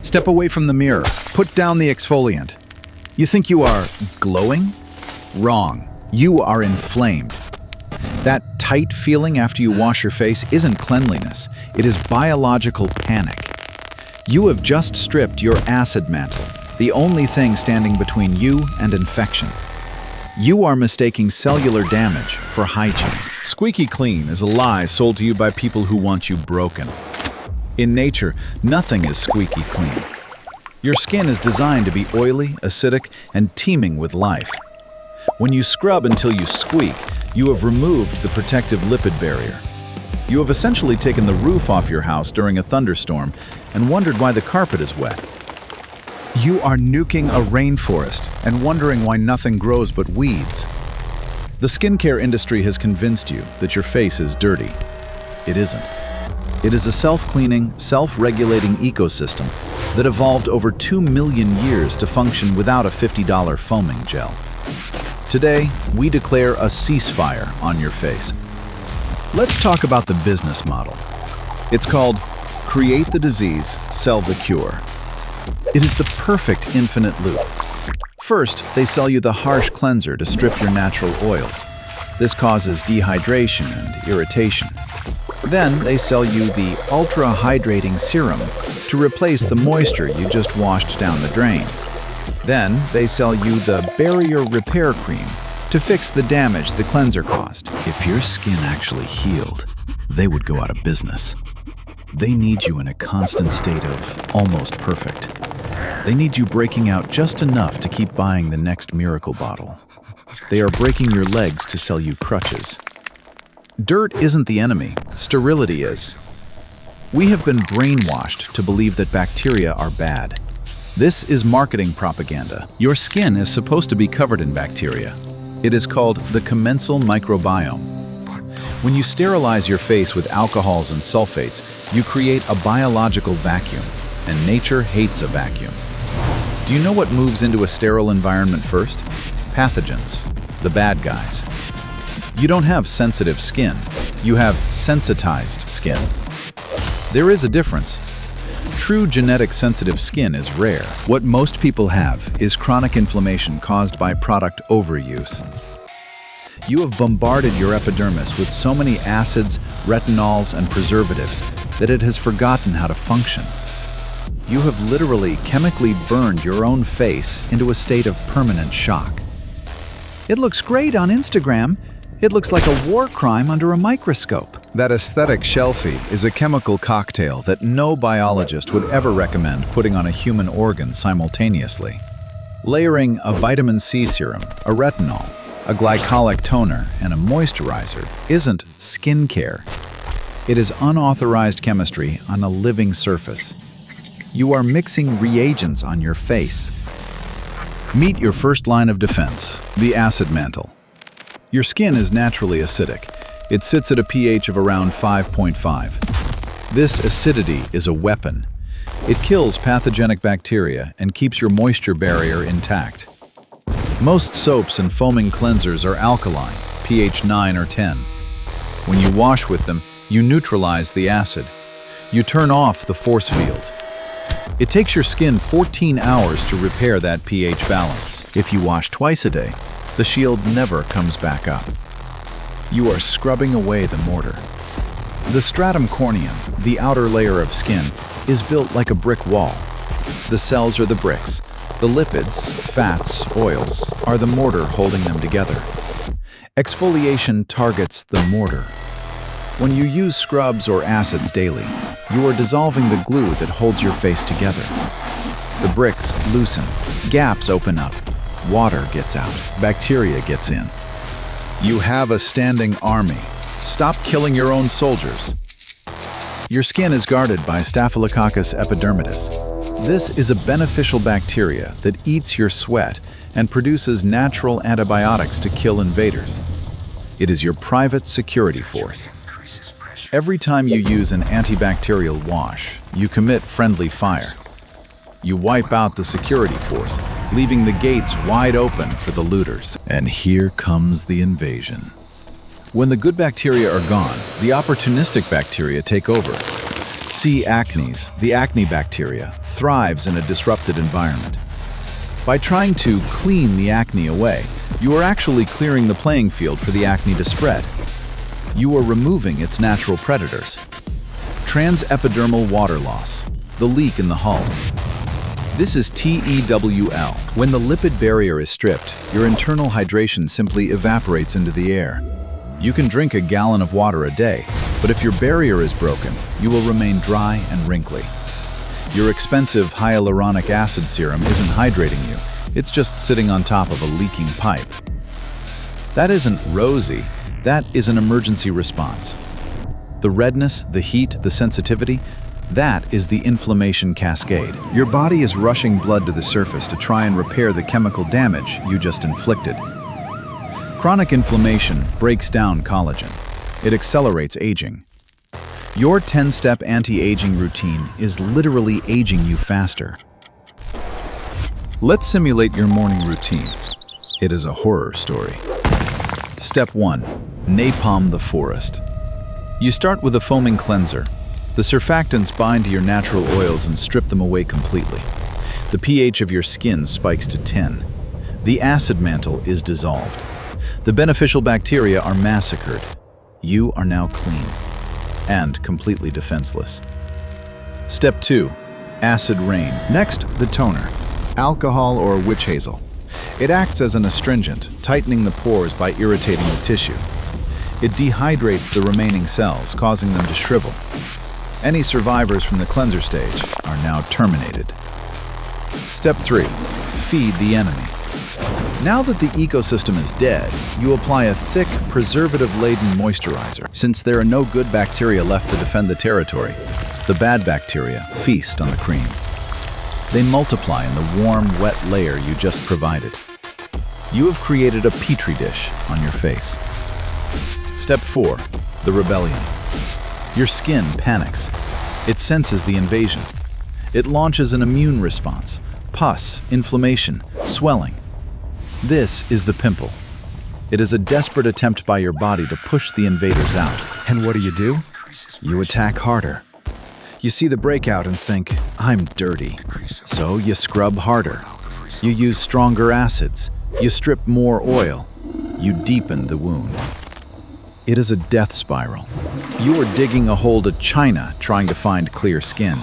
Step away from the mirror. Put down the exfoliant. You think you are glowing? Wrong. You are inflamed. That tight feeling after you wash your face isn't cleanliness. It is biological panic. You have just stripped your acid mantle, the only thing standing between you and infection. You are mistaking cellular damage for hygiene. Squeaky Clean is a lie sold to you by people who want you broken. In nature, nothing is squeaky clean. Your skin is designed to be oily, acidic, and teeming with life. When you scrub until you squeak, you have removed the protective lipid barrier. You have essentially taken the roof off your house during a thunderstorm and wondered why the carpet is wet. You are nuking a rainforest and wondering why nothing grows but weeds. The skincare industry has convinced you that your face is dirty. It isn't. It is a self-cleaning, self-regulating ecosystem that evolved over 2 million years to function without a $50 foaming gel. Today, we declare a ceasefire on your face. Let's talk about the business model. It's called Create the Disease, Sell the Cure. It is the perfect infinite loop. First, they sell you the harsh cleanser to strip your natural oils. This causes dehydration and irritation. Then they sell you the ultra-hydrating serum to replace the moisture you just washed down the drain. Then they sell you the barrier repair cream to fix the damage the cleanser caused. If your skin actually healed, they would go out of business. They need you in a constant state of almost perfect. They need you breaking out just enough to keep buying the next miracle bottle. They are breaking your legs to sell you crutches. Dirt isn't the enemy, sterility is. We have been brainwashed to believe that bacteria are bad. This is marketing propaganda. Your skin is supposed to be covered in bacteria. It is called the commensal microbiome. When you sterilize your face with alcohols and sulfates, you create a biological vacuum, and nature hates a vacuum. Do you know what moves into a sterile environment first? Pathogens, the bad guys. You don't have sensitive skin, you have sensitized skin. There is a difference. True genetic sensitive skin is rare. What most people have is chronic inflammation caused by product overuse. You have bombarded your epidermis with so many acids, retinols, and preservatives that it has forgotten how to function. You have literally chemically burned your own face into a state of permanent shock. It looks great on Instagram. It looks like a war crime under a microscope. That aesthetic shelfie is a chemical cocktail that no biologist would ever recommend putting on a human organ simultaneously. Layering a vitamin C serum, a retinol, a glycolic toner, and a moisturizer isn't skincare. It is unauthorized chemistry on a living surface. You are mixing reagents on your face. Meet your first line of defense, the acid mantle. Your skin is naturally acidic. It sits at a pH of around 5.5. This acidity is a weapon. It kills pathogenic bacteria and keeps your moisture barrier intact. Most soaps and foaming cleansers are alkaline, pH 9 or 10. When you wash with them, you neutralize the acid. You turn off the force field. It takes your skin 14 hours to repair that pH balance. If you wash twice a day, the shield never comes back up. You are scrubbing away the mortar. The stratum corneum, the outer layer of skin, is built like a brick wall. The cells are the bricks. The lipids, fats, oils, are the mortar holding them together. Exfoliation targets the mortar. When you use scrubs or acids daily, you are dissolving the glue that holds your face together. The bricks loosen, gaps open up, water gets out, bacteria gets in. You have a standing army. Stop killing your own soldiers. Your skin is guarded by Staphylococcus epidermidis. This is a beneficial bacteria that eats your sweat and produces natural antibiotics to kill invaders. It is your private security force. Every time you use an antibacterial wash, you commit friendly fire. You wipe out the security force, leaving the gates wide open for the looters. And here comes the invasion. When the good bacteria are gone, the opportunistic bacteria take over. C. acnes, the acne bacteria, thrives in a disrupted environment. By trying to clean the acne away, you are actually clearing the playing field for the acne to spread. You are removing its natural predators. Transepidermal water loss, the leak in the hull. This is TEWL. When the lipid barrier is stripped, your internal hydration simply evaporates into the air. You can drink a gallon of water a day, but if your barrier is broken, you will remain dry and wrinkly. Your expensive hyaluronic acid serum isn't hydrating you, it's just sitting on top of a leaking pipe. That isn't rosy, that is an emergency response. The redness, the heat, the sensitivity, that is the inflammation cascade. Your body is rushing blood to the surface to try and repair the chemical damage you just inflicted. Chronic inflammation breaks down collagen. It accelerates aging. Your 10-step anti-aging routine is literally aging you faster. Let's simulate your morning routine. It is a horror story. Step 1. Napalm the forest. You start with a foaming cleanser. The surfactants bind to your natural oils and strip them away completely. The pH of your skin spikes to 10. The acid mantle is dissolved. The beneficial bacteria are massacred. You are now clean and completely defenseless. Step 2. Acid rain. Next, the toner. Alcohol or witch hazel. It acts as an astringent, tightening the pores by irritating the tissue. It dehydrates the remaining cells, causing them to shrivel. Any survivors from the cleanser stage are now terminated. Step 3. Feed the enemy. Now that the ecosystem is dead, you apply a thick, preservative-laden moisturizer. Since there are no good bacteria left to defend the territory, the bad bacteria feast on the cream. They multiply in the warm, wet layer you just provided. You have created a petri dish on your face. Step 4. The rebellion. Your skin panics. It senses the invasion. It launches an immune response, pus, inflammation, swelling. This is the pimple. It is a desperate attempt by your body to push the invaders out. And what do? You attack harder. You see the breakout and think, I'm dirty. So you scrub harder. You use stronger acids. You strip more oil. You deepen the wound. It is a death spiral. You are digging a hole to China trying to find clear skin,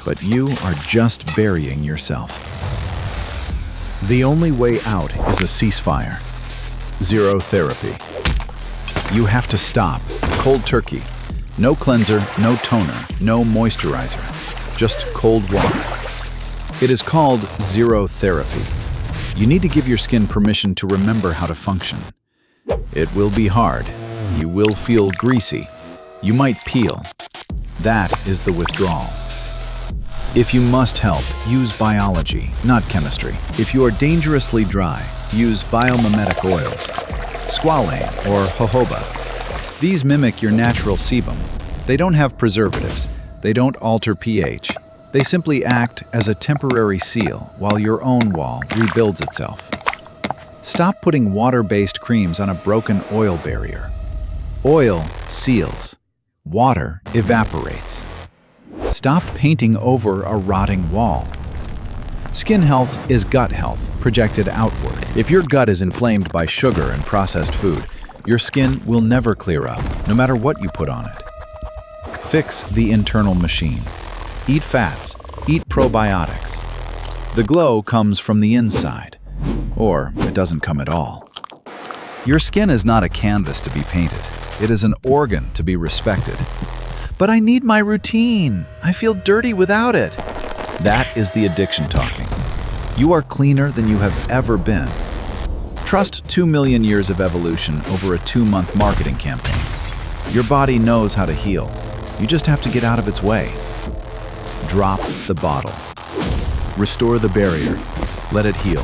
but you are just burying yourself. The only way out is a ceasefire. Zero therapy. You have to stop. Cold turkey. No cleanser, no toner, no moisturizer. Just cold water. It is called zero therapy. You need to give your skin permission to remember how to function. It will be hard. You will feel greasy. You might peel. That is the withdrawal. If you must help, use biology, not chemistry. If you are dangerously dry, use biomimetic oils, squalane or jojoba. These mimic your natural sebum. They don't have preservatives. They don't alter pH. They simply act as a temporary seal while your own wall rebuilds itself. Stop putting water-based creams on a broken oil barrier. Oil seals. Water evaporates. Stop painting over a rotting wall. Skin health is gut health, projected outward. If your gut is inflamed by sugar and processed food, your skin will never clear up, no matter what you put on it. Fix the internal machine. Eat fats. Eat probiotics. The glow comes from the inside, or it doesn't come at all. Your skin is not a canvas to be painted. It is an organ to be respected. But I need my routine. I feel dirty without it. That is the addiction talking. You are cleaner than you have ever been. Trust 2 million years of evolution over a 2-month marketing campaign. Your body knows how to heal. You just have to get out of its way. Drop the bottle. Restore the barrier. Let it heal.